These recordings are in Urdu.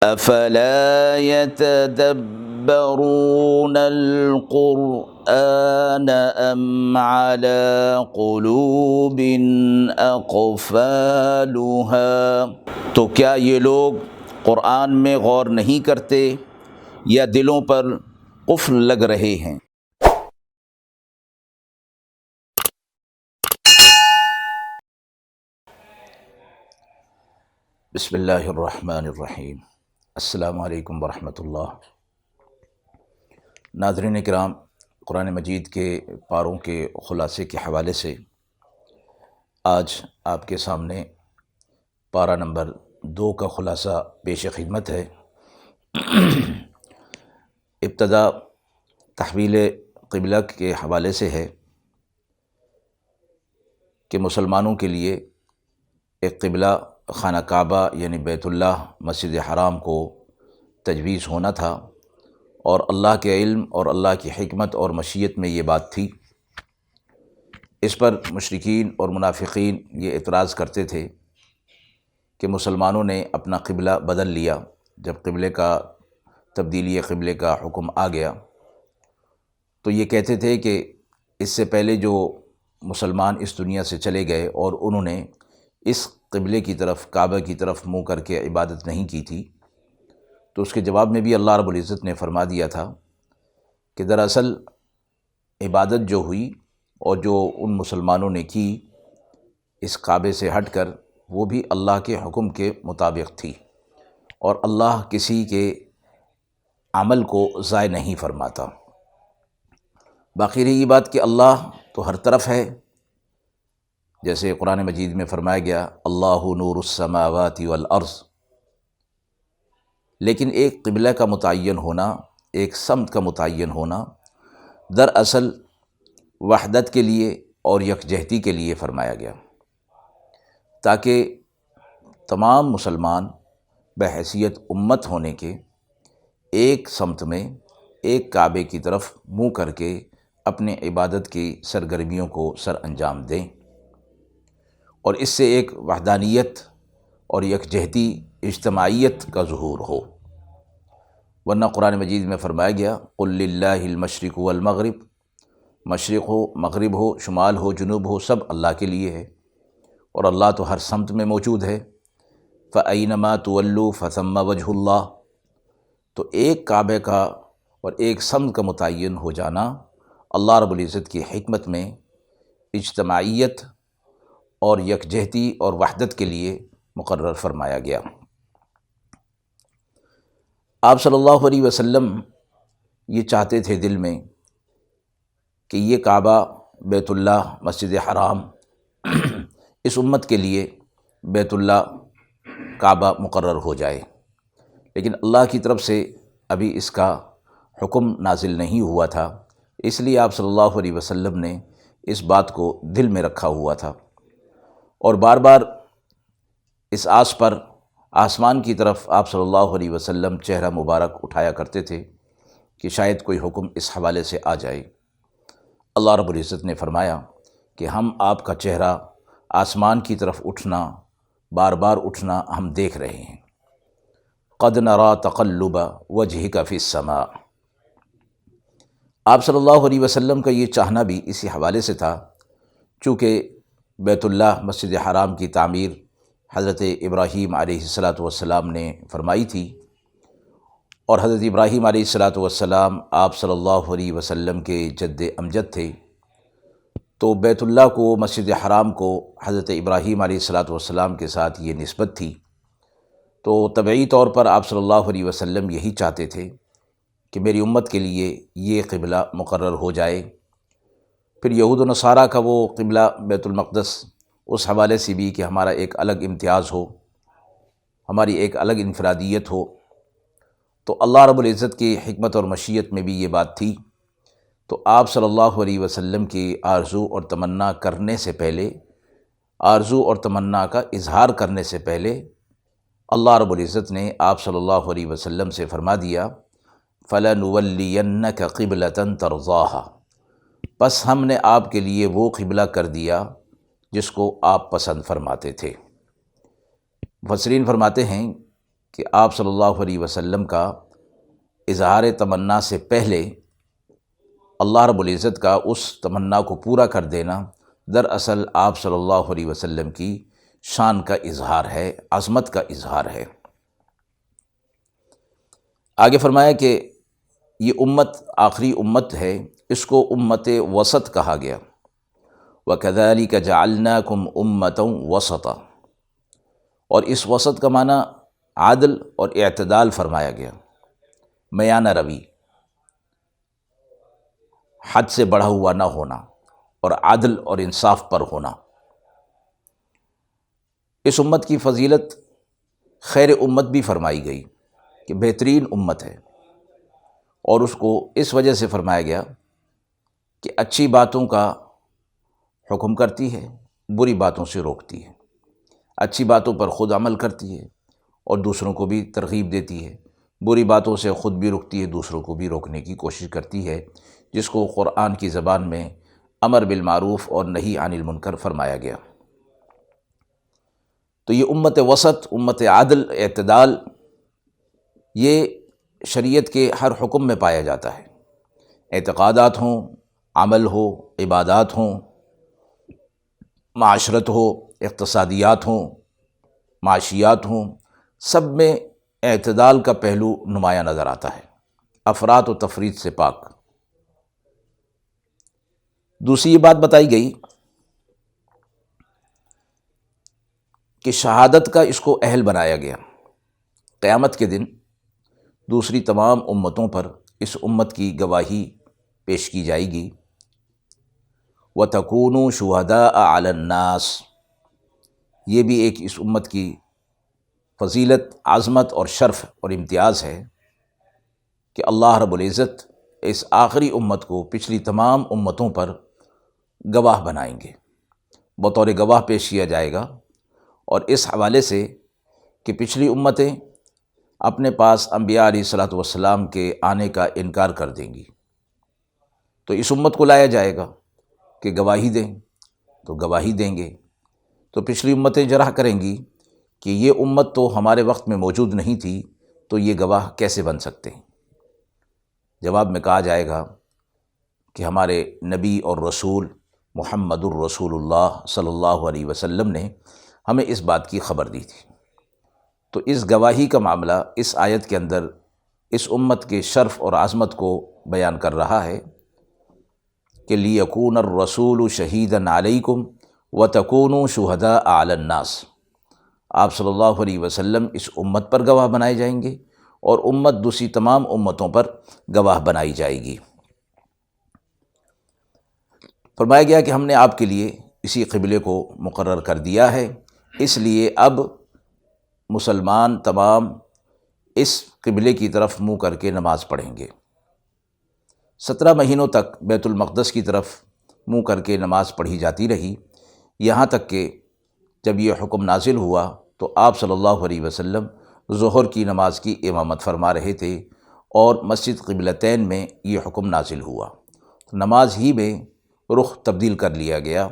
افلا يتدبرون القرآن ام على قلوب اقفالها، تو کیا یہ لوگ قرآن میں غور نہیں کرتے یا دلوں پر قفل لگ رہے ہیں؟ بسم اللہ الرحمن الرحیم۔ السلام علیکم ورحمۃ اللہ۔ ناظرین کرام، قرآن مجید کے پاروں کے خلاصے کے حوالے سے آج آپ کے سامنے پارہ نمبر 2 کا خلاصہ پیش خدمت ہے۔ ابتدا تحویل قبلہ کے حوالے سے ہے کہ مسلمانوں کے لیے ایک قبلہ خانہ کعبہ یعنی بیت اللہ مسجد حرام کو تجویز ہونا تھا، اور اللہ کے علم اور اللہ کی حکمت اور مشیت میں یہ بات تھی۔ اس پر مشرکین اور منافقین یہ اعتراض کرتے تھے کہ مسلمانوں نے اپنا قبلہ بدل لیا۔ جب تبدیلی قبلے کا حکم آ گیا تو یہ کہتے تھے کہ اس سے پہلے جو مسلمان اس دنیا سے چلے گئے اور انہوں نے اس قبلے کی طرف، کعبہ کی طرف منہ کر کے عبادت نہیں کی تھی، تو اس کے جواب میں بھی اللہ رب العزت نے فرما دیا تھا کہ دراصل عبادت جو ہوئی اور جو ان مسلمانوں نے کی اس کعبے سے ہٹ کر، وہ بھی اللہ کے حکم کے مطابق تھی، اور اللہ کسی کے عمل کو ضائع نہیں فرماتا۔ باقی رہی یہ بات کہ اللہ تو ہر طرف ہے، جیسے قرآن مجید میں فرمایا گیا اللہ نور السماوات والارض، لیکن ایک قبلہ کا متعین ہونا، ایک سمت کا متعین ہونا دراصل وحدت کے لیے اور یکجہتی کے لیے فرمایا گیا، تاکہ تمام مسلمان بحیثیت امت ہونے کے ایک سمت میں، ایک کعبے کی طرف منہ کر کے اپنے عبادت کی سرگرمیوں کو سر انجام دیں، اور اس سے ایک وحدانیت اور یکجہتی اجتماعیت کا ظہور ہو۔ ورنہ قرآن مجید میں فرمایا گیا قل للہ المشرق والمغرب، مشرق ہو، مغرب ہو، شمال ہو، جنوب ہو، سب اللہ کے لیے ہے، اور اللہ تو ہر سمت میں موجود ہے۔ فَأَيْنَمَا تُوَلُّوا فَثَمَّ وَجْهُ اللَّهِ، تو ایک کعبے کا اور ایک سمت کا متعین ہو جانا اللہ رب العزت کی حکمت میں اجتماعیت اور یکجہتی اور وحدت کے لیے مقرر فرمایا گیا۔ آپ صلی اللہ علیہ وسلم یہ چاہتے تھے دل میں کہ یہ کعبہ، بیت اللہ مسجد حرام اس امت کے لیے بیت اللہ کعبہ مقرر ہو جائے، لیکن اللہ کی طرف سے ابھی اس کا حکم نازل نہیں ہوا تھا، اس لیے آپ صلی اللہ علیہ وسلم نے اس بات کو دل میں رکھا ہوا تھا، اور بار بار اس آس پر آسمان کی طرف آپ صلی اللہ علیہ وسلم چہرہ مبارک اٹھایا کرتے تھے کہ شاید کوئی حکم اس حوالے سے آ جائے۔ اللہ رب العزت نے فرمایا کہ ہم آپ کا چہرہ آسمان کی طرف اٹھنا، بار بار اٹھنا ہم دیکھ رہے ہیں۔ قد نرى تقلب وجهك في السماء، آپ صلی اللہ علیہ وسلم کا یہ چاہنا بھی اسی حوالے سے تھا، چونکہ بیت اللہ مسجد حرام کی تعمیر حضرت ابراہیم علیہ السلام نے فرمائی تھی، اور حضرت ابراہیم علیہ السلام آپ صلی اللہ علیہ وسلم کے جد امجد تھے، تو بیت اللہ کو، مسجد حرام کو حضرت ابراہیم علیہ السلام کے ساتھ یہ نسبت تھی، تو طبعی طور پر آپ صلی اللہ علیہ وسلم یہی چاہتے تھے کہ میری امت کے لیے یہ قبلہ مقرر ہو جائے۔ پھر یہود و نصارہ کا وہ قبلہ بیت المقدس، اس حوالے سے بھی کہ ہمارا ایک الگ امتیاز ہو، ہماری ایک الگ انفرادیت ہو، تو اللہ رب العزت کی حکمت اور مشیت میں بھی یہ بات تھی، تو آپ صلی اللہ علیہ وسلم کی آرزو اور تمنا کرنے سے پہلے، آرزو اور تمنا کا اظہار کرنے سے پہلے، اللہ رب العزت نے آپ صلی اللہ علیہ وسلم سے فرما دیا فَلَنُوَلِّيَنَّكَ قِبْلَةً تَرْضَاهَا، بس ہم نے آپ کے لیے وہ قبلہ کر دیا جس کو آپ پسند فرماتے تھے۔ مفسرین فرماتے ہیں کہ آپ صلی اللہ علیہ وسلم کا اظہار تمنا سے پہلے اللہ رب العزت کا اس تمنا کو پورا کر دینا دراصل آپ صلی اللہ علیہ وسلم کی شان کا اظہار ہے، عظمت کا اظہار ہے۔ آگے فرمایا کہ یہ امت آخری امت ہے، اس کو امت وسط کہا گیا۔ وَكَذَلِكَ جَعَلْنَاكُمْ أُمَّةً وَسَطًا، اور اس وسط کا معنی عدل اور اعتدال فرمایا گیا، میانہ روی، حد سے بڑھا ہوا نہ ہونا اور عدل اور انصاف پر ہونا۔ اس امت کی فضیلت خیر امت بھی فرمائی گئی کہ بہترین امت ہے، اور اس کو اس وجہ سے فرمایا گیا کہ اچھی باتوں کا حکم کرتی ہے، بری باتوں سے روکتی ہے، اچھی باتوں پر خود عمل کرتی ہے اور دوسروں کو بھی ترغیب دیتی ہے، بری باتوں سے خود بھی رکتی ہے، دوسروں کو بھی روکنے کی کوشش کرتی ہے، جس کو قرآن کی زبان میں امر بالمعروف اور نہی عن المنکر فرمایا گیا۔ تو یہ امت وسط، امت عدل، اعتدال، یہ شریعت کے ہر حکم میں پایا جاتا ہے، اعتقادات ہوں، عمل ہو، عبادات ہوں، معاشرت ہو، اقتصادیات ہوں، معاشیات ہوں، سب میں اعتدال کا پہلو نمایاں نظر آتا ہے، افراط و تفریط سے پاک۔ دوسری یہ بات بتائی گئی کہ شہادت کا اس کو اہل بنایا گیا، قیامت کے دن دوسری تمام امتوں پر اس امت کی گواہی پیش کی جائے گی۔ وَتَكُونُوا شُهَدَاءَ عَلَى النَّاسِ، یہ بھی ایک اس امت کی فضیلت، عظمت اور شرف اور امتیاز ہے کہ اللہ رب العزت اس آخری امت کو پچھلی تمام امتوں پر گواہ بنائیں گے، بطور گواہ پیش کیا جائے گا، اور اس حوالے سے کہ پچھلی امتیں اپنے پاس انبیاء علیہ الصلوۃ والسلام کے آنے کا انکار کر دیں گی، تو اس امت کو لایا جائے گا کہ گواہی دیں، تو گواہی دیں گے، تو پچھلی امتیں جرح کریں گی کہ یہ امت تو ہمارے وقت میں موجود نہیں تھی، تو یہ گواہ کیسے بن سکتے ہیں؟ جواب میں کہا جائے گا کہ ہمارے نبی اور رسول محمد الرسول اللہ صلی اللہ علیہ وسلم نے ہمیں اس بات کی خبر دی تھی۔ تو اس گواہی کا معاملہ اس آیت کے اندر اس امت کے شرف اور عظمت کو بیان کر رہا ہے کہ لِيَكُونَ الرَّسُولُ شَهِيدًا عَلَيْكُمْ وَتَكُونُوا شُهَدَاءَ عَلَى النَّاسِ، آپ صلی اللہ علیہ وسلم اس امت پر گواہ بنائے جائیں گے اور امت دوسری تمام امتوں پر گواہ بنائی جائے گی۔ فرمایا گیا کہ ہم نے آپ کے لیے اسی قبلے کو مقرر کر دیا ہے، اس لیے اب مسلمان تمام اس قبلے کی طرف منہ کر کے نماز پڑھیں گے۔ 17 مہینوں تک بیت المقدس کی طرف منہ کر کے نماز پڑھی جاتی رہی، یہاں تک کہ جب یہ حکم نازل ہوا تو آپ صلی اللہ علیہ وسلم ظہر کی نماز کی امامت فرما رہے تھے، اور مسجد قبلتین میں یہ حکم نازل ہوا، نماز ہی میں رخ تبدیل کر لیا گیا،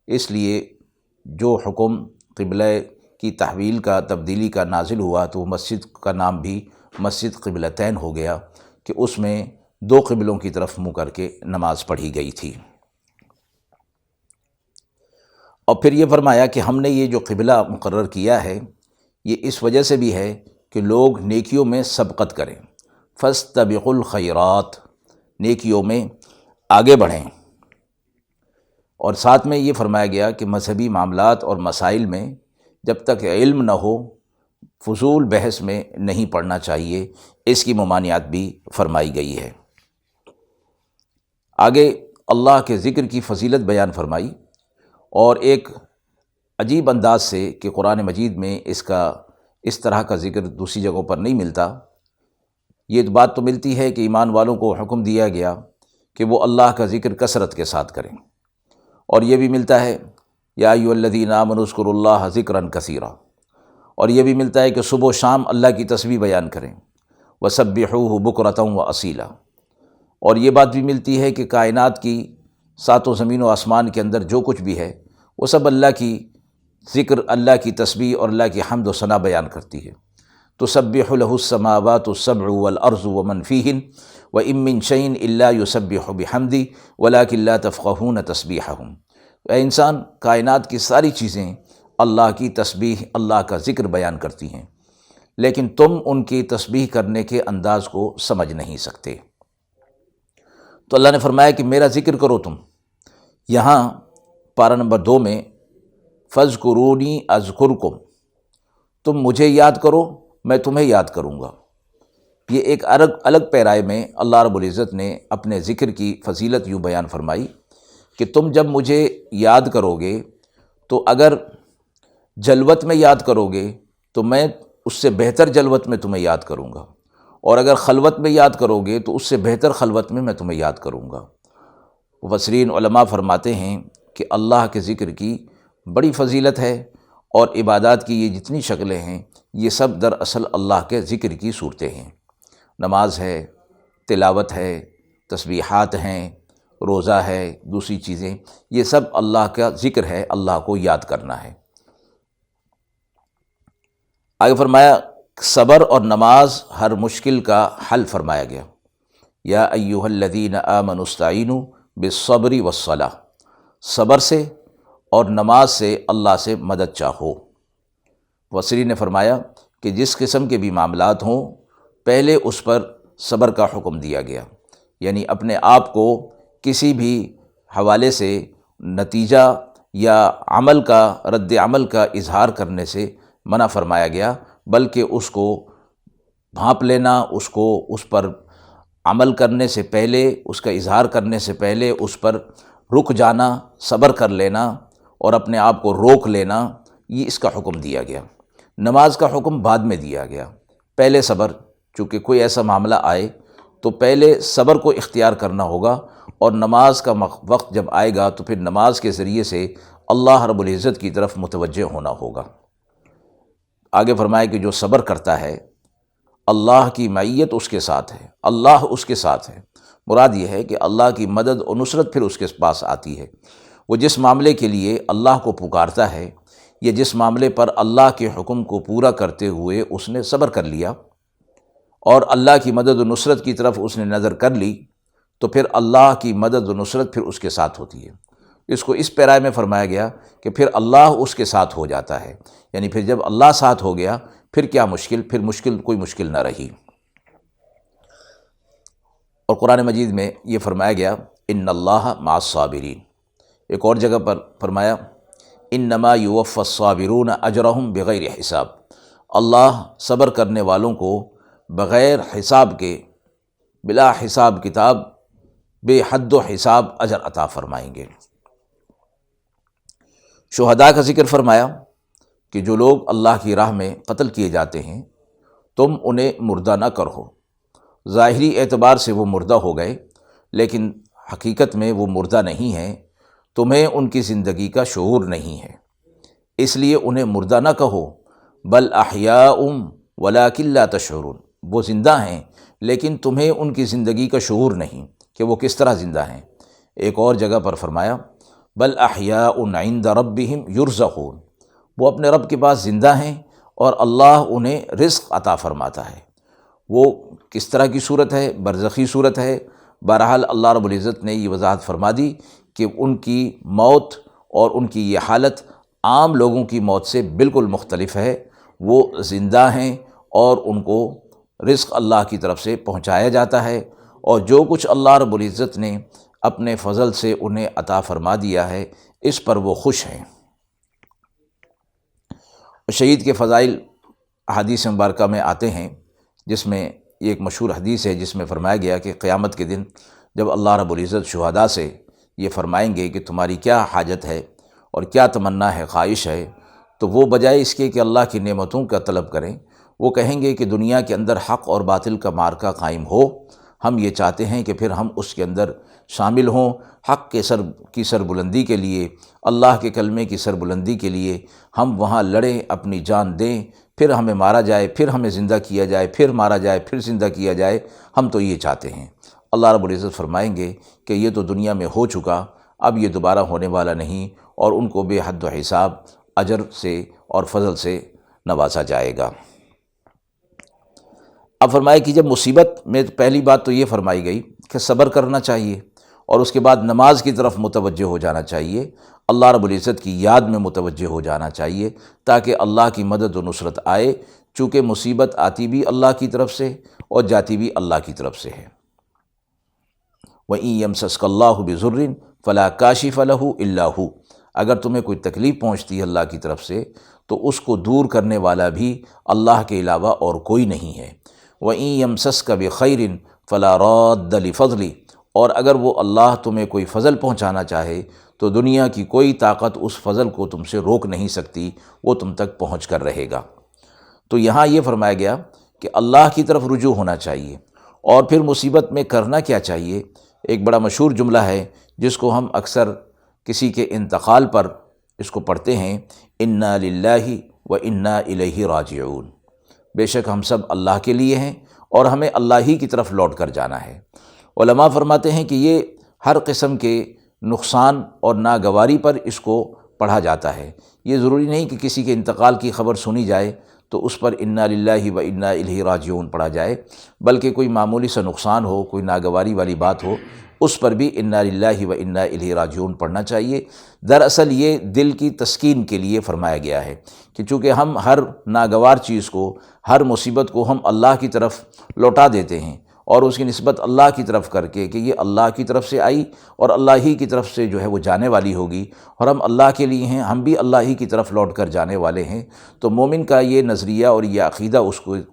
اس لیے جو حکم قبلہ کی تحویل کا، تبدیلی کا نازل ہوا تو مسجد کا نام بھی مسجد قبلتین ہو گیا کہ اس میں 2 قبلوں کی طرف منہ کر کے نماز پڑھی گئی تھی۔ اور پھر یہ فرمایا کہ ہم نے یہ جو قبلہ مقرر کیا ہے یہ اس وجہ سے بھی ہے کہ لوگ نیکیوں میں سبقت کریں، فاستبقوا الخیرات، نیکیوں میں آگے بڑھیں، اور ساتھ میں یہ فرمایا گیا کہ مذہبی معاملات اور مسائل میں جب تک علم نہ ہو فضول بحث میں نہیں پڑھنا چاہیے، اس کی ممانعت بھی فرمائی گئی ہے۔ آگے اللہ کے ذکر کی فضیلت بیان فرمائی، اور ایک عجیب انداز سے کہ قرآن مجید میں اس طرح کا ذکر دوسری جگہوں پر نہیں ملتا۔ یہ بات تو ملتی ہے کہ ایمان والوں کو حکم دیا گیا کہ وہ اللہ کا ذکر کثرت کے ساتھ کریں، اور یہ بھی ملتا ہے یا ایھا الذین آمنوا اذکروا اللہ ذکرا کثیرا، اور یہ بھی ملتا ہے کہ صبح و شام اللہ کی تسبیح بیان کریں، وسبحوہ بکرۃ واصیلا، اور یہ بات بھی ملتی ہے کہ کائنات کی 7 زمین و آسمان کے اندر جو کچھ بھی ہے وہ سب اللہ کی ذکر، اللہ کی تسبیح اور اللہ کی حمد و ثنا بیان کرتی ہے۔ تسبح له السماوات السبع والارض ومن فیہن وإن من شیء الا یسبح بحمدہ ولکن لا تفقہون تسبیحہم۔ اے انسان، کائنات کی ساری چیزیں اللہ کی تسبیح، اللہ کا ذکر بیان کرتی ہیں، لیکن تم ان کی تسبیح کرنے کے انداز کو سمجھ نہیں سکتے۔ تو اللہ نے فرمایا کہ میرا ذکر کرو تم۔ یہاں پارہ نمبر 2 میں فَاذْكُرُونِي أَذْكُرْكُمْ، تم مجھے یاد کرو، میں تمہیں یاد کروں گا۔ یہ ایک الگ پیرائے میں اللہ رب العزت نے اپنے ذکر کی فضیلت یوں بیان فرمائی کہ تم جب مجھے یاد کرو گے تو اگر جلوت میں یاد کرو گے تو میں اس سے بہتر جلوت میں تمہیں یاد کروں گا، اور اگر خلوت میں یاد کرو گے تو اس سے بہتر خلوت میں تمہیں یاد کروں گا۔ مفسرین علماء فرماتے ہیں کہ اللہ کے ذکر کی بڑی فضیلت ہے، اور عبادات کی یہ جتنی شکلیں ہیں یہ سب دراصل اللہ کے ذکر کی صورتیں ہیں۔ نماز ہے، تلاوت ہے، تسبیحات ہیں، روزہ ہے، دوسری چیزیں، یہ سب اللہ کا ذکر ہے، اللہ کو یاد کرنا ہے۔ آگے فرمایا صبر اور نماز ہر مشکل کا حل فرمایا گیا۔ یا ایھا الذین آمنوا استعینوا بالصبر والصلاۃ، صبر سے اور نماز سے اللہ سے مدد چاہو۔ مفسرین نے فرمایا کہ جس قسم کے بھی معاملات ہوں پہلے اس پر صبر کا حکم دیا گیا، یعنی اپنے آپ کو کسی بھی حوالے سے نتیجہ یا عمل کا رد عمل کا اظہار کرنے سے منع فرمایا گیا، بلکہ اس کو بھانپ لینا، اس پر عمل کرنے سے پہلے، اس کا اظہار کرنے سے پہلے اس پر رک جانا، صبر کر لینا اور اپنے آپ کو روک لینا، یہ اس کا حکم دیا گیا۔ نماز کا حکم بعد میں دیا گیا، پہلے صبر، چونکہ کوئی ایسا معاملہ آئے تو پہلے صبر کو اختیار کرنا ہوگا، اور نماز کا وقت جب آئے گا تو پھر نماز کے ذریعے سے اللہ رب العزت کی طرف متوجہ ہونا ہوگا۔ آگے فرمایا کہ جو صبر کرتا ہے اللہ کی معیت اس کے ساتھ ہے، اللہ اس کے ساتھ ہے۔ مراد یہ ہے کہ اللہ کی مدد و نصرت پھر اس کے پاس آتی ہے۔ وہ جس معاملے کے لیے اللہ کو پکارتا ہے، یا جس معاملے پر اللہ کے حکم کو پورا کرتے ہوئے اس نے صبر کر لیا اور اللہ کی مدد و نصرت کی طرف اس نے نظر کر لی، تو پھر اللہ کی مدد و نصرت پھر اس کے ساتھ ہوتی ہے۔ اس کو اس پیرائے میں فرمایا گیا کہ پھر اللہ اس کے ساتھ ہو جاتا ہے، یعنی پھر جب اللہ ساتھ ہو گیا پھر کیا مشکل، پھر کوئی مشکل نہ رہی۔ اور قرآن مجید میں یہ فرمایا گیا ان اللہ مع الصابرین۔ ایک اور جگہ پر فرمایا انما یوفی الصابرون اجرہم بغیر حساب، اللہ صبر کرنے والوں کو بغیر حساب کے، بلا حساب کتاب، بے حد و حساب اجر عطا فرمائیں گے۔ شہداء کا ذکر فرمایا کہ جو لوگ اللہ کی راہ میں قتل کیے جاتے ہیں تم انہیں مردہ نہ کرو۔ ظاہری اعتبار سے وہ مردہ ہو گئے، لیکن حقیقت میں وہ مردہ نہیں ہیں، تمہیں ان کی زندگی کا شعور نہیں ہے، اس لیے انہیں مردہ نہ کہو، بل احیاء ولکن لا تشعرون، وہ زندہ ہیں لیکن تمہیں ان کی زندگی کا شعور نہیں کہ وہ کس طرح زندہ ہیں۔ ایک اور جگہ پر فرمایا بل احیاء عند ربہم یرزقون، وہ اپنے رب کے پاس زندہ ہیں اور اللہ انہیں رزق عطا فرماتا ہے۔ وہ کس طرح کی صورت ہے؟ برزخی صورت ہے۔ بہرحال اللہ رب العزت نے یہ وضاحت فرما دی کہ ان کی موت اور ان کی یہ حالت عام لوگوں کی موت سے بالکل مختلف ہے۔ وہ زندہ ہیں اور ان کو رزق اللہ کی طرف سے پہنچایا جاتا ہے، اور جو کچھ اللہ رب العزت نے اپنے فضل سے انہیں عطا فرما دیا ہے اس پر وہ خوش ہیں۔ شہید کے فضائل احادیث مبارکہ میں آتے ہیں، جس میں یہ ایک مشہور حدیث ہے جس میں فرمایا گیا کہ قیامت کے دن جب اللہ رب العزت شہداء سے یہ فرمائیں گے کہ تمہاری کیا حاجت ہے اور کیا تمنا ہے، خواہش ہے، تو وہ بجائے اس کے کہ اللہ کی نعمتوں کا طلب کریں، وہ کہیں گے کہ دنیا کے اندر حق اور باطل کا معرکہ قائم ہو، ہم یہ چاہتے ہیں کہ پھر ہم اس کے اندر شامل ہوں، حق کی سربلندی کے لیے، اللہ کے کلمے کی سربلندی کے لیے ہم وہاں لڑیں، اپنی جان دیں، پھر ہمیں مارا جائے، پھر ہمیں زندہ کیا جائے، پھر مارا جائے، پھر زندہ کیا جائے، ہم تو یہ چاہتے ہیں۔ اللہ رب العزت فرمائیں گے کہ یہ تو دنیا میں ہو چکا، اب یہ دوبارہ ہونے والا نہیں، اور ان کو بے حد و حساب اجر سے اور فضل سے نوازا جائے گا۔ اب فرمایا کہ جب مصیبت میں پہلی بات تو یہ فرمائی گئی کہ صبر کرنا چاہیے، اور اس کے بعد نماز کی طرف متوجہ ہو جانا چاہیے، اللہ رب العزت کی یاد میں متوجہ ہو جانا چاہیے تاکہ اللہ کی مدد و نصرت آئے، چونکہ مصیبت آتی بھی اللہ کی طرف سے اور جاتی بھی اللہ کی طرف سے ہے۔ وَإِن يَمْسَسْكَ اللَّهُ بِضُرٍّ فَلَا كَاشِفَ لَهُ إِلَّا هُوَ، اگر تمہیں کوئی تکلیف پہنچتی ہے اللہ کی طرف سے تو اس کو دور کرنے والا بھی اللہ کے علاوہ اور کوئی نہیں ہے۔ وَإِن يَمْسَسْكَ بِخَيْرٍ فَلَا رَادَّ لِفَضْلِهِ، اور اگر وہ اللہ تمہیں کوئی فضل پہنچانا چاہے تو دنیا کی کوئی طاقت اس فضل کو تم سے روک نہیں سکتی، وہ تم تک پہنچ کر رہے گا۔ تو یہاں یہ فرمایا گیا کہ اللہ کی طرف رجوع ہونا چاہیے، اور پھر مصیبت میں کرنا کیا چاہیے۔ ایک بڑا مشہور جملہ ہے جس کو ہم اکثر کسی کے انتقال پر اس کو پڑھتے ہیں، انا للہ و انا الیہ راجعون، بے شک ہم سب اللہ کے لیے ہیں اور ہمیں اللہ ہی کی طرف لوٹ کر جانا ہے۔ علماء فرماتے ہیں کہ یہ ہر قسم کے نقصان اور ناگواری پر اس کو پڑھا جاتا ہے۔ یہ ضروری نہیں کہ کسی کے انتقال کی خبر سنی جائے تو اس پر انا للہ و انا الیہ راجعون پڑھا جائے، بلکہ کوئی معمولی سا نقصان ہو، کوئی ناگواری والی بات ہو، اس پر بھی انا للہ و انا الیہ راجعون پڑھنا چاہیے۔ دراصل یہ دل کی تسکین کے لیے فرمایا گیا ہے کہ چونکہ ہم ہر ناگوار چیز کو، ہر مصیبت کو ہم اللہ کی طرف لوٹا دیتے ہیں اور اس کی نسبت اللہ کی طرف کر کے کہ یہ اللہ کی طرف سے آئی اور اللہ ہی کی طرف سے جو ہے وہ جانے والی ہوگی، اور ہم اللہ کے لیے ہیں، ہم بھی اللہ ہی کی طرف لوٹ کر جانے والے ہیں، تو مومن کا یہ نظریہ اور یہ عقیدہ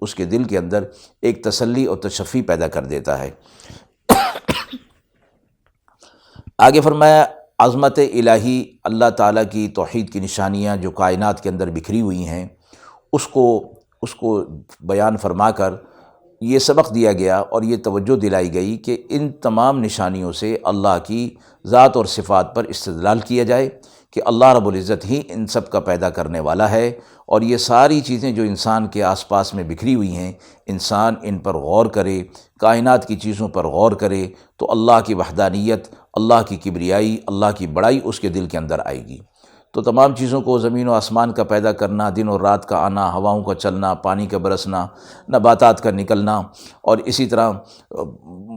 اس کے دل کے اندر ایک تسلی اور تشفی پیدا کر دیتا ہے۔ آگے فرمایا عظمت الہی، اللہ تعالیٰ کی توحید کی نشانیاں جو کائنات کے اندر بکھری ہوئی ہیں اس کو بیان فرما کر یہ سبق دیا گیا اور یہ توجہ دلائی گئی کہ ان تمام نشانیوں سے اللہ کی ذات اور صفات پر استدلال کیا جائے کہ اللہ رب العزت ہی ان سب کا پیدا کرنے والا ہے، اور یہ ساری چیزیں جو انسان کے آس پاس میں بکھری ہوئی ہیں، انسان ان پر غور کرے، کائنات کی چیزوں پر غور کرے تو اللہ کی وحدانیت، اللہ کی کبریائی، اللہ کی بڑائی اس کے دل کے اندر آئے گی۔ تو تمام چیزوں کو، زمین و آسمان کا پیدا کرنا، دن اور رات کا آنا، ہواؤں کا چلنا، پانی کا برسنا، نباتات کا نکلنا، اور اسی طرح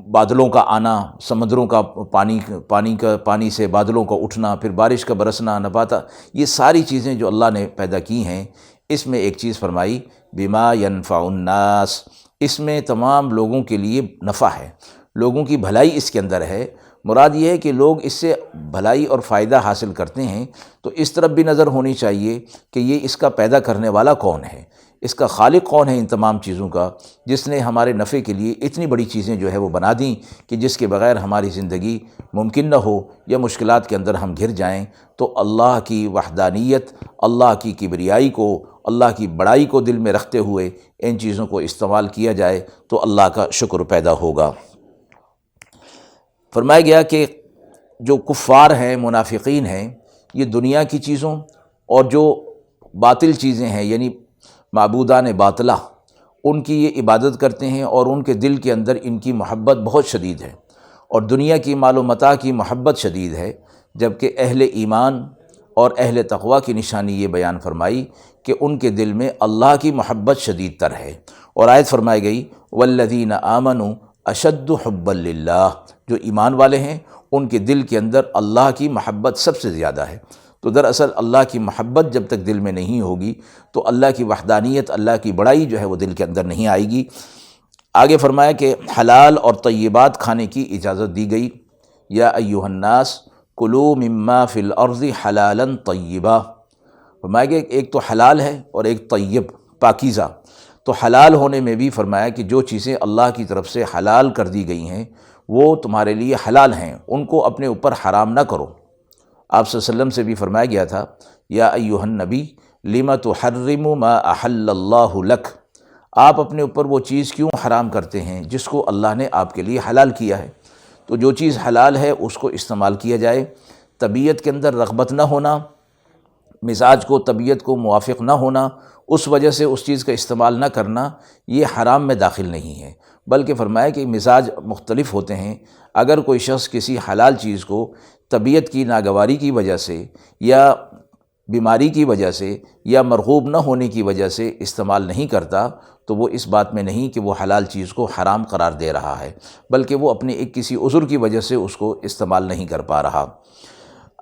بادلوں کا آنا، سمندروں کا پانی سے بادلوں کا اٹھنا، پھر بارش کا برسنا، نباتات، یہ ساری چیزیں جو اللہ نے پیدا کی ہیں، اس میں ایک چیز فرمائی بما ينفع الناس، اس میں تمام لوگوں کے لیے نفع ہے، لوگوں کی بھلائی اس کے اندر ہے۔ مراد یہ ہے کہ لوگ اس سے بھلائی اور فائدہ حاصل کرتے ہیں تو اس طرف بھی نظر ہونی چاہیے کہ یہ اس کا پیدا کرنے والا کون ہے، اس کا خالق کون ہے ان تمام چیزوں کا، جس نے ہمارے نفع کے لیے اتنی بڑی چیزیں جو ہے وہ بنا دیں کہ جس کے بغیر ہماری زندگی ممکن نہ ہو یا مشکلات کے اندر ہم گر جائیں۔ تو اللہ کی وحدانیت، اللہ کی کبریائی کو، اللہ کی بڑائی کو دل میں رکھتے ہوئے ان چیزوں کو استعمال کیا جائے تو اللہ کا شکر پیدا ہوگا۔ فرمایا گیا کہ جو کفار ہیں، منافقین ہیں، یہ دنیا کی چیزوں اور جو باطل چیزیں ہیں یعنی معبودان باطلہ، ان کی یہ عبادت کرتے ہیں اور ان کے دل کے اندر ان کی محبت بہت شدید ہے، اور دنیا کی مال و متاع کی محبت شدید ہے، جبکہ اہل ایمان اور اہل تقوی کی نشانی یہ بیان فرمائی کہ ان کے دل میں اللہ کی محبت شدید تر ہے، اور آیت فرمائی گئی والذین آمنوا اشد حبا للہ، جو ایمان والے ہیں ان کے دل کے اندر اللہ کی محبت سب سے زیادہ ہے۔ تو دراصل اللہ کی محبت جب تک دل میں نہیں ہوگی تو اللہ کی وحدانیت، اللہ کی بڑائی جو ہے وہ دل کے اندر نہیں آئے گی۔ آگے فرمایا کہ حلال اور طیبات کھانے کی اجازت دی گئی، یا ایھا الناس کلوا مما فی الارض حلالا طیبا، فرمایا کہ ایک تو حلال ہے اور ایک طیب، پاکیزہ۔ تو حلال ہونے میں بھی فرمایا کہ جو چیزیں اللہ کی طرف سے حلال کر دی گئی ہیں وہ تمہارے لیے حلال ہیں، ان کو اپنے اوپر حرام نہ کرو۔ آپ صلی اللہ علیہ وسلم سے بھی فرمایا گیا تھا یا ایھا النبی لم تحرم ما احل اللہ لک، آپ اپنے اوپر وہ چیز کیوں حرام کرتے ہیں جس کو اللہ نے آپ کے لیے حلال کیا ہے۔ تو جو چیز حلال ہے اس کو استعمال کیا جائے، طبیعت کے اندر رغبت نہ ہونا، مزاج کو، طبیعت کو موافق نہ ہونا، اس وجہ سے اس چیز کا استعمال نہ کرنا، یہ حرام میں داخل نہیں ہے، بلکہ فرمایا کہ مزاج مختلف ہوتے ہیں۔ اگر کوئی شخص کسی حلال چیز کو طبیعت کی ناگواری کی وجہ سے یا بیماری کی وجہ سے یا مرغوب نہ ہونے کی وجہ سے استعمال نہیں کرتا تو وہ اس بات میں نہیں کہ وہ حلال چیز کو حرام قرار دے رہا ہے، بلکہ وہ اپنے ایک کسی عذر کی وجہ سے اس کو استعمال نہیں کر پا رہا۔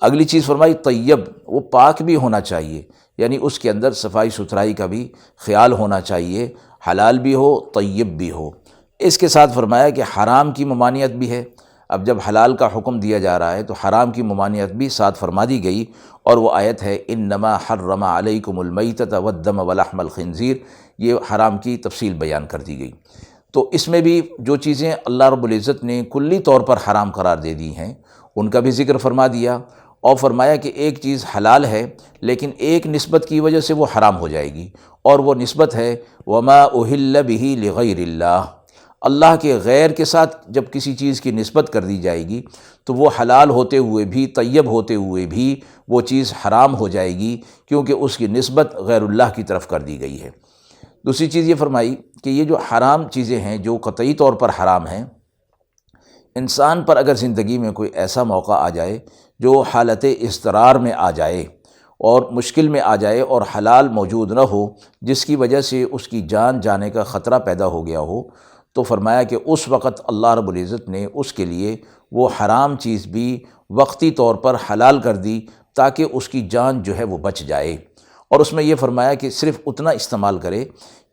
اگلی چیز فرمائی طیب، وہ پاک بھی ہونا چاہیے، یعنی اس کے اندر صفائی ستھرائی کا بھی خیال ہونا چاہیے، حلال بھی ہو طیب بھی ہو۔ اس کے ساتھ فرمایا کہ حرام کی ممانعت بھی ہے۔ اب جب حلال کا حکم دیا جا رہا ہے تو حرام کی ممانعت بھی ساتھ فرما دی گئی، اور وہ آیت ہے انما حرم علیکم المیتۃ والدم ولحم الخنزیر، یہ حرام کی تفصیل بیان کر دی گئی۔ تو اس میں بھی جو چیزیں اللہ رب العزت نے کلی طور پر حرام قرار دے دی ہیں ان کا بھی ذکر فرما دیا، اور فرمایا کہ ایک چیز حلال ہے لیکن ایک نسبت کی وجہ سے وہ حرام ہو جائے گی، اور وہ نسبت ہے وما اہل بہ لغیر اللہ، اللہ کے غیر کے ساتھ جب کسی چیز کی نسبت کر دی جائے گی تو وہ حلال ہوتے ہوئے بھی، طیب ہوتے ہوئے بھی وہ چیز حرام ہو جائے گی، کیونکہ اس کی نسبت غیر اللہ کی طرف کر دی گئی ہے۔ دوسری چیز یہ فرمائی کہ یہ جو حرام چیزیں ہیں جو قطعی طور پر حرام ہیں، انسان پر اگر زندگی میں کوئی ایسا موقع آ جائے جو حالت اضطرار میں آ جائے اور مشکل میں آ جائے اور حلال موجود نہ ہو، جس کی وجہ سے اس کی جان جانے کا خطرہ پیدا ہو گیا ہو، تو فرمایا کہ اس وقت اللہ رب العزت نے اس کے لیے وہ حرام چیز بھی وقتی طور پر حلال کر دی تاکہ اس کی جان جو ہے وہ بچ جائے، اور اس میں یہ فرمایا کہ صرف اتنا استعمال کرے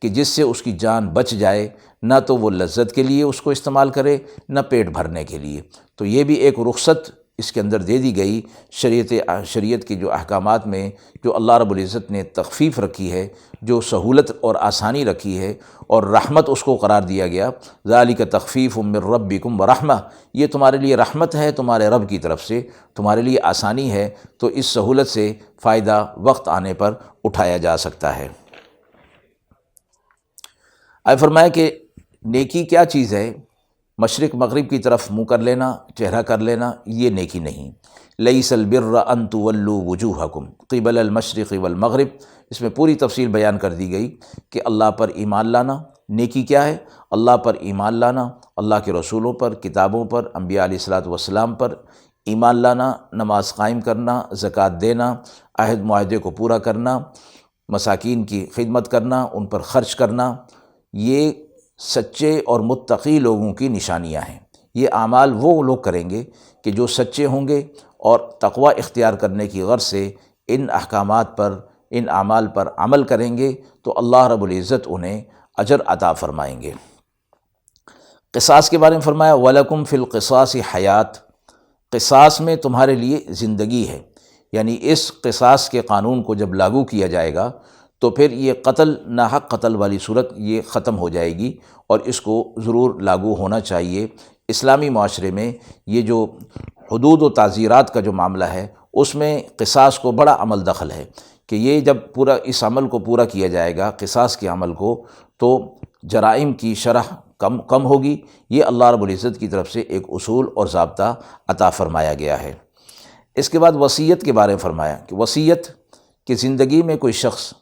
کہ جس سے اس کی جان بچ جائے، نہ تو وہ لذت کے لیے اس کو استعمال کرے نہ پیٹ بھرنے کے لیے۔ تو یہ بھی ایک رخصت اس کے اندر دے دی گئی شریعت کے جو احکامات میں جو اللہ رب العزت نے تخفیف رکھی ہے، جو سہولت اور آسانی رکھی ہے اور رحمت اس کو قرار دیا گیا، ذالک تخفیف من ربکم ورحمہ، یہ تمہارے لیے رحمت ہے تمہارے رب کی طرف سے، تمہارے لیے آسانی ہے، تو اس سہولت سے فائدہ وقت آنے پر اٹھایا جا سکتا ہے۔ آئے فرمایا کہ نیکی کیا چیز ہے؟ مشرق مغرب کی طرف منہ کر لینا، چہرہ کر لینا، یہ نیکی نہیں۔ لیس البر ان تولوا وجوہکم قبل المشرق والمغرب، اس میں پوری تفصیل بیان کر دی گئی کہ اللہ پر ایمان لانا نیکی کیا ہے، اللہ پر ایمان لانا، اللہ کے رسولوں پر، کتابوں پر، انبیاء علیہ الصلوۃ والسلام پر ایمان لانا، نماز قائم کرنا، زکوٰۃ دینا، عہد معاہدے کو پورا کرنا، مساکین کی خدمت کرنا، ان پر خرچ کرنا، یہ سچے اور متقی لوگوں کی نشانیاں ہیں۔ یہ اعمال وہ لوگ کریں گے کہ جو سچے ہوں گے اور تقوی اختیار کرنے کی غرض سے ان احکامات پر، ان اعمال پر عمل کریں گے تو اللہ رب العزت انہیں اجر عطا فرمائیں گے۔ قصاص کے بارے میں فرمایا وَلَكُمْ فِي الْقِصَاصِ حیات، قصاص میں تمہارے لیے زندگی ہے، یعنی اس قصاص کے قانون کو جب لاگو کیا جائے گا تو پھر یہ قتل، ناحق قتل والی صورت یہ ختم ہو جائے گی، اور اس کو ضرور لاگو ہونا چاہیے۔ اسلامی معاشرے میں یہ جو حدود و تعزیرات کا جو معاملہ ہے اس میں قصاص کو بڑا عمل دخل ہے کہ یہ جب پورا اس عمل کو پورا کیا جائے گا، قصاص کے عمل کو، تو جرائم کی شرح کم ہوگی۔ یہ اللہ رب العزت کی طرف سے ایک اصول اور ضابطہ عطا فرمایا گیا ہے۔ اس کے بعد وصیت کے بارے میں فرمایا کہ وصیت کہ زندگی میں کوئی شخص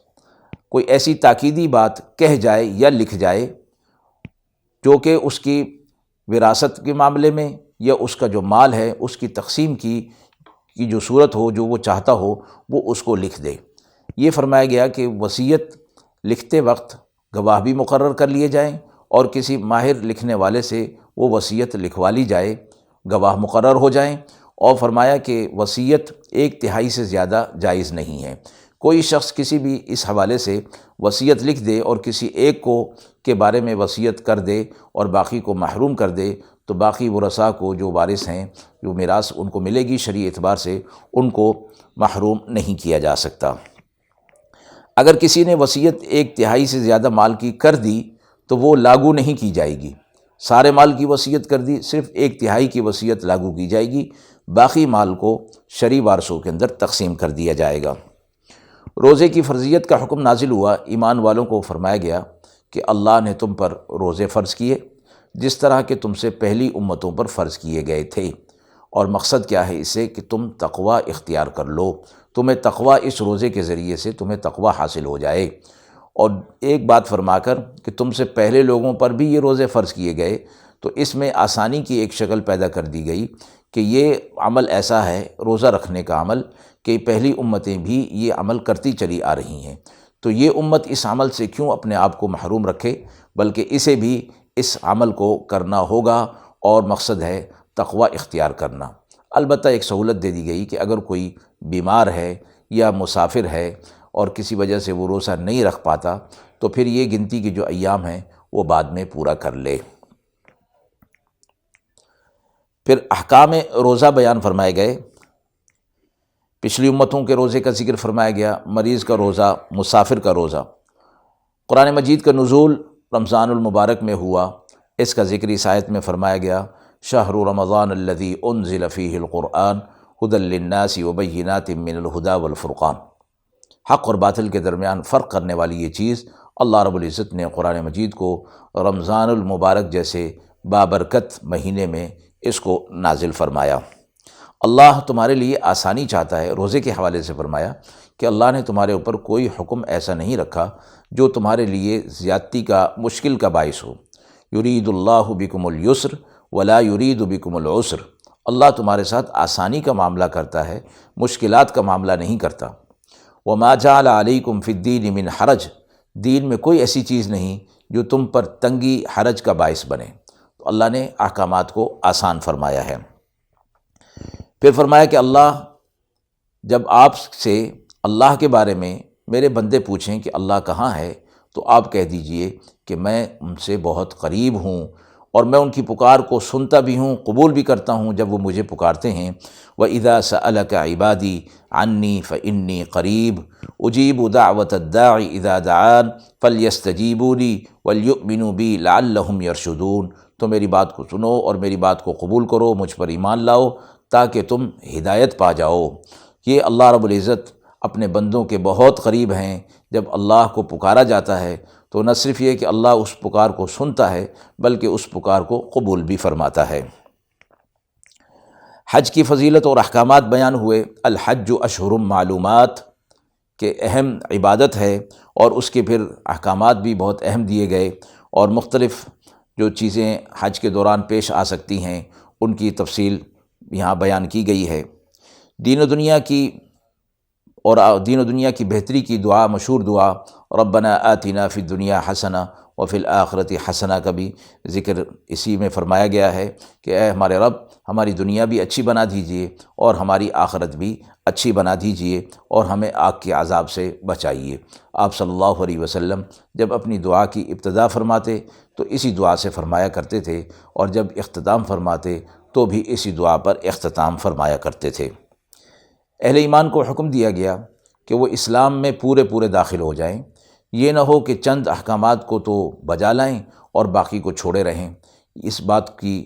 کوئی ایسی تاکیدی بات کہہ جائے یا لکھ جائے جو کہ اس کی وراثت کے معاملے میں یا اس کا جو مال ہے اس کی تقسیم کی جو صورت ہو، جو وہ چاہتا ہو وہ اس کو لکھ دے۔ یہ فرمایا گیا کہ وصیت لکھتے وقت گواہ بھی مقرر کر لیے جائیں اور کسی ماہر لکھنے والے سے وہ وصیت لکھوا لی جائے، گواہ مقرر ہو جائیں، اور فرمایا کہ وصیت 1/3 سے زیادہ جائز نہیں ہے۔ کوئی شخص کسی بھی اس حوالے سے وصیت لکھ دے اور کسی ایک کو کے بارے میں وصیت کر دے اور باقی کو محروم کر دے تو باقی ورثاء کو جو وارث ہیں، جو میراث ان کو ملے گی شرعی اعتبار سے، ان کو محروم نہیں کیا جا سکتا۔ اگر کسی نے وصیت 1/3 سے زیادہ مال کی کر دی تو وہ لاگو نہیں کی جائے گی۔ سارے مال کی وصیت کر دی، صرف 1/3 کی وصیت لاگو کی جائے گی، باقی مال کو شرعی وارثوں کے اندر تقسیم کر دیا جائے گا۔ روزے کی فرضیت کا حکم نازل ہوا، ایمان والوں کو فرمایا گیا کہ اللہ نے تم پر روزے فرض کیے جس طرح کہ تم سے پہلی امتوں پر فرض کیے گئے تھے، اور مقصد کیا ہے اس سے کہ تم تقوی اختیار کر لو، تمہیں تقوی اس روزے کے ذریعے سے تمہیں تقوی حاصل ہو جائے۔ اور ایک بات فرما کر کہ تم سے پہلے لوگوں پر بھی یہ روزے فرض کیے گئے، تو اس میں آسانی کی ایک شکل پیدا کر دی گئی کہ یہ عمل ایسا ہے روزہ رکھنے کا عمل کہ پہلی امتیں بھی یہ عمل کرتی چلی آ رہی ہیں، تو یہ امت اس عمل سے کیوں اپنے آپ کو محروم رکھے، بلکہ اسے بھی اس عمل کو کرنا ہوگا، اور مقصد ہے تقوی اختیار کرنا۔ البتہ ایک سہولت دے دی گئی کہ اگر کوئی بیمار ہے یا مسافر ہے اور کسی وجہ سے وہ روزہ نہیں رکھ پاتا تو پھر یہ گنتی کے جو ایام ہیں وہ بعد میں پورا کر لے۔ پھر احکام روزہ بیان فرمائے گئے، پچھلی امتوں کے روزے کا ذکر فرمایا گیا، مریض کا روزہ، مسافر کا روزہ۔ قرآن مجید کا نزول رمضان المبارک میں ہوا، اس کا ذکر اس آیت میں فرمایا گیا، شہر رمضان الذی انزل فیہ القرآن ھدی للناس وبینات من الھدی والفرقان۔ حق اور باطل کے درمیان فرق کرنے والی یہ چیز اللہ رب العزت نے قرآن مجید کو رمضان المبارک جیسے بابرکت مہینے میں اس کو نازل فرمایا۔ اللہ تمہارے لیے آسانی چاہتا ہے، روزے کے حوالے سے فرمایا کہ اللہ نے تمہارے اوپر کوئی حکم ایسا نہیں رکھا جو تمہارے لیے زیادتی کا، مشکل کا باعث ہو۔ یرید اللہ بکم اليسر ولا یرید بکم العسر، اللہ تمہارے ساتھ آسانی کا معاملہ کرتا ہے، مشکلات کا معاملہ نہیں کرتا۔ وما جعل علیکم فی الدین من حرج، دین میں کوئی ایسی چیز نہیں جو تم پر تنگی، حرج کا باعث بنے، تو اللہ نے احکامات کو آسان فرمایا ہے۔ پھر فرمایا کہ اللہ جب آپ سے اللہ کے بارے میں میرے بندے پوچھیں کہ اللہ کہاں ہے تو آپ کہہ دیجئے کہ میں ان سے بہت قریب ہوں، اور میں ان کی پکار کو سنتا بھی ہوں، قبول بھی کرتا ہوں جب وہ مجھے پکارتے ہیں۔ وَإِذَا سَأَلَكَ عِبَادِي عَنِّي فَإِنِّي قَرِيبٌ أُجِيبُ دَعْوَةَ الدَّاعِ إِذَا دَعَانِ فَلْيَسْتَجِيبُوا لِي وَلْيُؤْمِنُوا بِي لَعَلَّهُمْ يَرْشُدُونَ، تو میری بات کو سنو اور میری بات کو قبول کرو، مجھ پر ایمان لاؤ تاکہ تم ہدایت پا جاؤ۔ یہ اللہ رب العزت اپنے بندوں کے بہت قریب ہیں۔ جب اللہ کو پکارا جاتا ہے تو نہ صرف یہ کہ اللہ اس پکار کو سنتا ہے بلکہ اس پکار کو قبول بھی فرماتا ہے۔ حج کی فضیلت اور احکامات بیان ہوئے۔ الحج اشہر معلومات کہ اہم عبادت ہے، اور اس کے پھر احکامات بھی بہت اہم دیے گئے، اور مختلف جو چیزیں حج کے دوران پیش آ سکتی ہیں ان کی تفصیل یہاں بیان کی گئی ہے۔ دین و دنیا کی بہتری کی دعا، مشہور دعا ربنا آتنا فی الدنیا حسنہ وفی الآخرۃ حسنہ کا بھی ذکر اسی میں فرمایا گیا ہے کہ اے ہمارے رب، ہماری دنیا بھی اچھی بنا دیجئے اور ہماری آخرت بھی اچھی بنا دیجئے، اور ہمیں آگ کے عذاب سے بچائیے۔ آپ صلی اللہ علیہ وسلم جب اپنی دعا کی ابتدا فرماتے تو اسی دعا سے فرمایا کرتے تھے، اور جب اختتام فرماتے تو بھی اسی دعا پر اختتام فرمایا کرتے تھے۔ اہل ایمان کو حکم دیا گیا کہ وہ اسلام میں پورے داخل ہو جائیں، یہ نہ ہو کہ چند احکامات کو تو بجا لائیں اور باقی کو چھوڑے رہیں۔ اس بات کی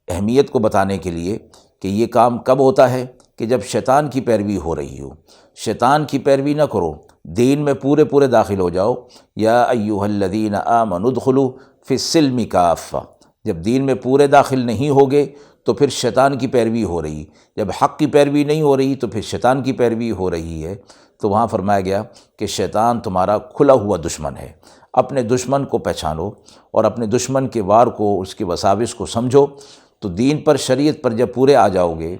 اہمیت کو بتانے کے لیے کہ یہ کام کب ہوتا ہے کہ جب شیطان کی پیروی ہو رہی ہو۔ شیطان کی پیروی نہ کرو، دین میں پورے داخل ہو جاؤ۔ یا ایھا الذین آمنوا ادخلوا فی السلم کافہ، جب دین میں پورے داخل نہیں ہوگے تو پھر شیطان کی پیروی ہو رہی، جب حق کی پیروی نہیں ہو رہی تو پھر شیطان کی پیروی ہو رہی ہے۔ تو وہاں فرمایا گیا کہ شیطان تمہارا کھلا ہوا دشمن ہے، اپنے دشمن کو پہچانو اور اپنے دشمن کے وار کو، اس کے وساوس کو سمجھو، تو دین پر، شریعت پر جب پورے آ جاؤ گے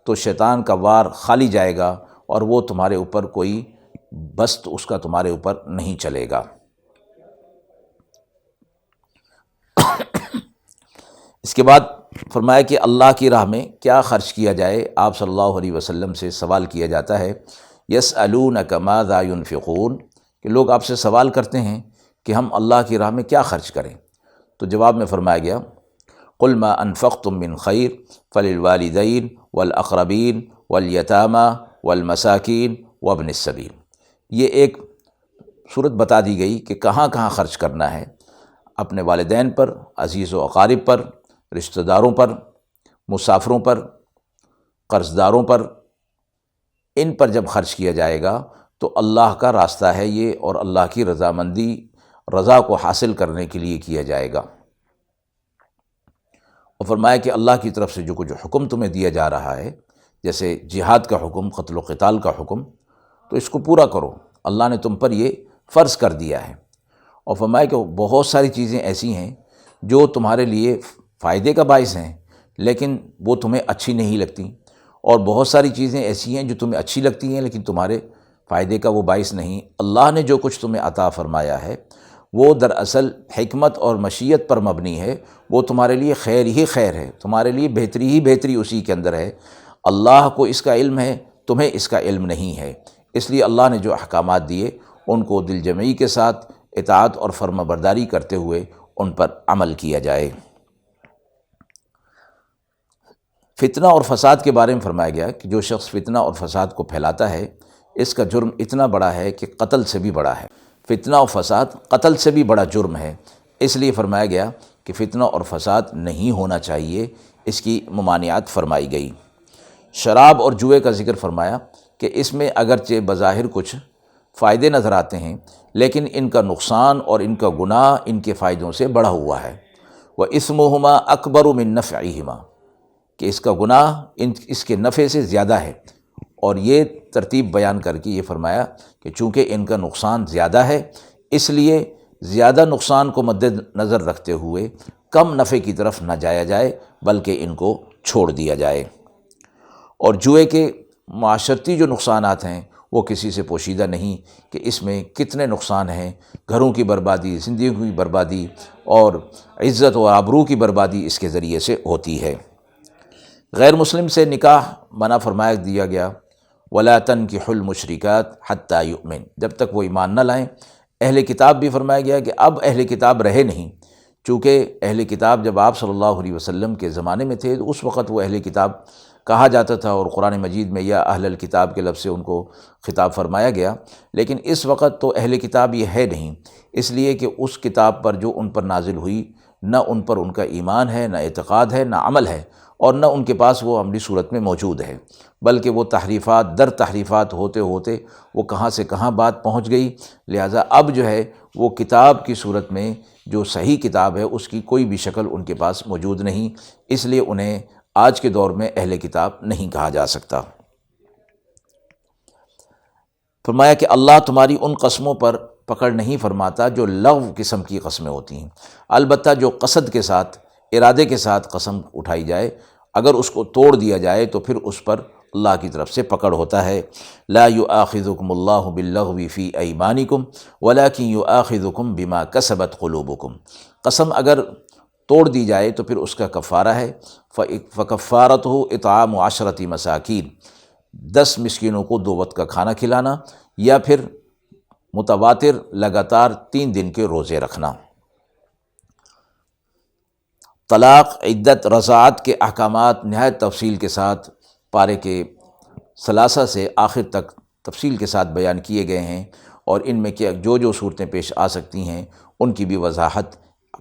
تو شیطان کا وار خالی جائے گا اور وہ تمہارے اوپر کوئی بست اس کا تمہارے اوپر نہیں چلے گا۔ اس کے بعد فرمایا کہ اللہ کی راہ میں کیا خرچ کیا جائے۔ آپ صلی اللہ علیہ وسلم سے سوال کیا جاتا ہے، یسألونک ماذا ينفقون، کہ لوگ آپ سے سوال کرتے ہیں کہ ہم اللہ کی راہ میں کیا خرچ کریں، تو جواب میں فرمایا گیا قل ما انفقتم من خیر فللوالدین والاقربین والیتامى والمساکین وابن السبیل۔ یہ ایک صورت بتا دی گئی کہ کہاں کہاں خرچ کرنا ہے، اپنے والدین پر، عزیز و اقارب پر، رشتہ داروں پر، مسافروں پر، قرض داروں پر، ان پر جب خرچ کیا جائے گا تو اللہ کا راستہ ہے یہ، اور اللہ کی رضامندی، رضا کو حاصل کرنے کے لیے کیا جائے گا۔ اور فرمایا کہ اللہ کی طرف سے جو کچھ حکم تمہیں دیا جا رہا ہے، جیسے جہاد کا حکم، قتل و قتال کا حکم، تو اس کو پورا کرو، اللہ نے تم پر یہ فرض کر دیا ہے۔ اور فرمایا کہ بہت ساری چیزیں ایسی ہیں جو تمہارے لیے فائدے کا باعث ہیں لیکن وہ تمہیں اچھی نہیں لگتی، اور بہت ساری چیزیں ایسی ہیں جو تمہیں اچھی لگتی ہیں لیکن تمہارے فائدے کا وہ باعث نہیں۔ اللہ نے جو کچھ تمہیں عطا فرمایا ہے وہ دراصل حکمت اور مشیت پر مبنی ہے، وہ تمہارے لیے خیر ہی خیر ہے، تمہارے لیے بہتری ہی بہتری اسی کے اندر ہے۔ اللہ کو اس کا علم ہے، تمہیں اس کا علم نہیں ہے، اس لیے اللہ نے جو احکامات دیے ان کو دل جمعی کے ساتھ اطاعت اور فرما برداری کرتے ہوئے ان پر عمل کیا جائے۔ فتنہ اور فساد کے بارے میں فرمایا گیا کہ جو شخص فتنہ اور فساد کو پھیلاتا ہے اس کا جرم اتنا بڑا ہے کہ قتل سے بھی بڑا ہے۔ فتنہ اور فساد قتل سے بھی بڑا جرم ہے، اس لیے فرمایا گیا کہ فتنہ اور فساد نہیں ہونا چاہیے، اس کی ممانعت فرمائی گئی۔ شراب اور جوئے کا ذکر فرمایا کہ اس میں اگرچہ بظاہر کچھ فائدے نظر آتے ہیں لیکن ان کا نقصان اور ان کا گناہ ان کے فائدوں سے بڑھا ہوا ہے۔ وَإِثْمُهُمَا أَكْبَرُ مِن نَفْعِهِمَا، کہ اس کا گناہ اس کے نفع سے زیادہ ہے، اور یہ ترتیب بیان کر کے یہ فرمایا کہ چونکہ ان کا نقصان زیادہ ہے اس لیے زیادہ نقصان کو مد نظر رکھتے ہوئے کم نفع کی طرف نہ جایا جائے بلکہ ان کو چھوڑ دیا جائے۔ اور جوئے کے معاشرتی جو نقصانات ہیں وہ کسی سے پوشیدہ نہیں کہ اس میں کتنے نقصان ہیں، گھروں کی بربادی، زندگی کی بربادی اور عزت و آبرو کی بربادی اس کے ذریعے سے ہوتی ہے۔ غیر مسلم سے نکاح منع فرمایا دیا گیا، وَلَا تَنْكِحُوا الْمُشْرِكَاتِ حَتَّى يُؤْمِنْ، جب تک وہ ایمان نہ لائیں۔ اہل کتاب بھی فرمایا گیا کہ اب اہل کتاب رہے نہیں، چونکہ اہل کتاب جب آپ صلی اللہ علیہ وسلم کے زمانے میں تھے تو اس وقت وہ اہل کتاب کہا جاتا تھا، اور قرآن مجید میں یا اہل الکتاب کے لفظ سے ان کو خطاب فرمایا گیا، لیکن اس وقت تو اہل کتاب یہ ہے نہیں، اس لیے کہ اس کتاب پر جو ان پر نازل ہوئی نہ ان پر ان کا ایمان ہے، نہ اعتقاد ہے، نہ عمل ہے، اور نہ ان کے پاس وہ عملی صورت میں موجود ہے، بلکہ وہ تحریفات در تحریفات ہوتے ہوتے وہ کہاں سے کہاں بات پہنچ گئی۔ لہٰذا اب جو ہے وہ کتاب کی صورت میں جو صحیح کتاب ہے اس کی کوئی بھی شکل ان کے پاس موجود نہیں، اس لیے انہیں آج کے دور میں اہل کتاب نہیں کہا جا سکتا۔ فرمایا کہ اللہ تمہاری ان قسموں پر پکڑ نہیں فرماتا جو لغو قسم کی قسمیں ہوتی ہیں، البتہ جو قصد کے ساتھ، ارادے کے ساتھ قسم اٹھائی جائے، اگر اس کو توڑ دیا جائے تو پھر اس پر اللہ کی طرف سے پکڑ ہوتا ہے۔ لا یؤاخذکم اللہ باللغو فی ایمانکم ولکن یؤاخذکم بما کسبت قلوبکم، قسم اگر توڑ دی جائے تو پھر اس کا کفارہ ہے، فکفارتہ اطعام 10 مساکین، 10 مسکینوں کو 2 وقت کا کھانا کھلانا، یا پھر متواتر لگاتار 3 دن کے روزے رکھنا۔ طلاق، عدت، رضاعت کے احکامات نہایت تفصیل کے ساتھ پارے کے ثلاثہ سے آخر تک تفصیل کے ساتھ بیان کیے گئے ہیں، اور ان میں کیا جو صورتیں پیش آ سکتی ہیں ان کی بھی وضاحت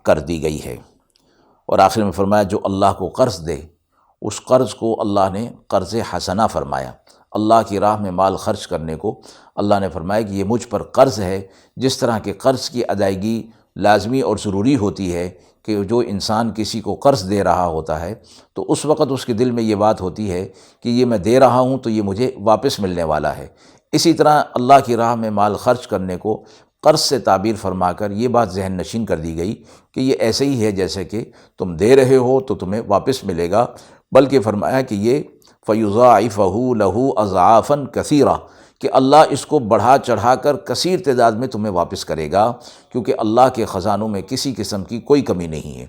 کر دی گئی ہے۔ اور آخر میں فرمایا جو اللہ کو قرض دے اس قرض کو اللہ نے قرض حسنہ فرمایا، اللہ کی راہ میں مال خرچ کرنے کو اللہ نے فرمایا کہ یہ مجھ پر قرض ہے۔ جس طرح کے قرض کی ادائیگی لازمی اور ضروری ہوتی ہے کہ جو انسان کسی کو قرض دے رہا ہوتا ہے تو اس وقت اس کے دل میں یہ بات ہوتی ہے کہ یہ میں دے رہا ہوں تو یہ مجھے واپس ملنے والا ہے، اسی طرح اللہ کی راہ میں مال خرچ کرنے کو قرض سے تعبیر فرما کر یہ بات ذہن نشین کر دی گئی کہ یہ ایسے ہی ہے جیسے کہ تم دے رہے ہو تو تمہیں واپس ملے گا، بلکہ فرمایا کہ یہ فَيُضَاعِفَهُ لَهُ أَضْعَافًا كَثِيرًا، کہ اللہ اس کو بڑھا چڑھا کر کثیر تعداد میں تمہیں واپس کرے گا، کیونکہ اللہ کے خزانوں میں کسی قسم کی کوئی کمی نہیں ہے۔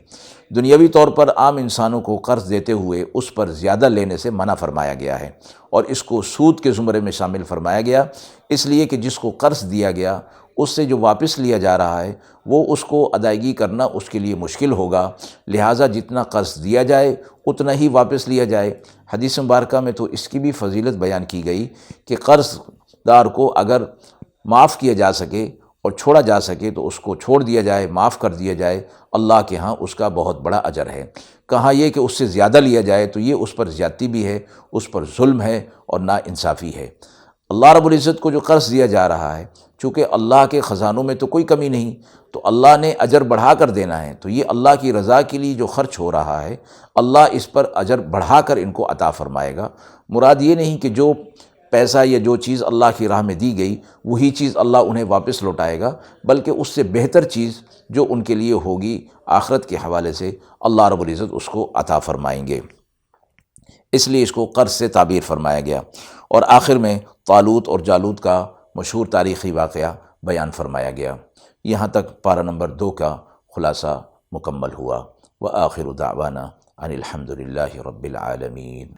دنیاوی طور پر عام انسانوں کو قرض دیتے ہوئے اس پر زیادہ لینے سے منع فرمایا گیا ہے، اور اس کو سود کے زمرے میں شامل فرمایا گیا، اس لیے کہ جس کو قرض دیا گیا اس سے جو واپس لیا جا رہا ہے وہ اس کو ادائیگی کرنا اس کے لیے مشکل ہوگا، لہٰذا جتنا قرض دیا جائے اتنا ہی واپس لیا جائے۔ حدیث مبارکہ میں تو اس کی بھی فضیلت بیان کی گئی کہ قرض دار کو اگر معاف کیا جا سکے اور چھوڑا جا سکے تو اس کو چھوڑ دیا جائے، معاف کر دیا جائے، اللہ کے ہاں اس کا بہت بڑا اجر ہے۔ کہا یہ کہ اس سے زیادہ لیا جائے تو یہ اس پر زیادتی بھی ہے، اس پر ظلم ہے اور ناانصافی ہے۔ اللہ رب العزت کو جو قرض دیا جا رہا ہے، چونکہ اللہ کے خزانوں میں تو کوئی کمی نہیں، تو اللہ نے اجر بڑھا کر دینا ہے، تو یہ اللہ کی رضا کے لیے جو خرچ ہو رہا ہے اللہ اس پر اجر بڑھا کر ان کو عطا فرمائے گا۔ مراد یہ نہیں کہ جو پیسہ یا جو چیز اللہ کی راہ میں دی گئی وہی چیز اللہ انہیں واپس لوٹائے گا، بلکہ اس سے بہتر چیز جو ان کے لیے ہوگی آخرت کے حوالے سے اللہ رب العزت اس کو عطا فرمائیں گے۔ اس لیے اس کو قرض سے تعبیر فرمایا گیا۔ اور آخر میں طالوت اور جالوت کا مشہور تاریخی واقعہ بیان فرمایا گیا۔ یہاں تک پارہ نمبر 2 کا خلاصہ مکمل ہوا۔ وآخر دعوانا ان الحمد للہ رب العالمین۔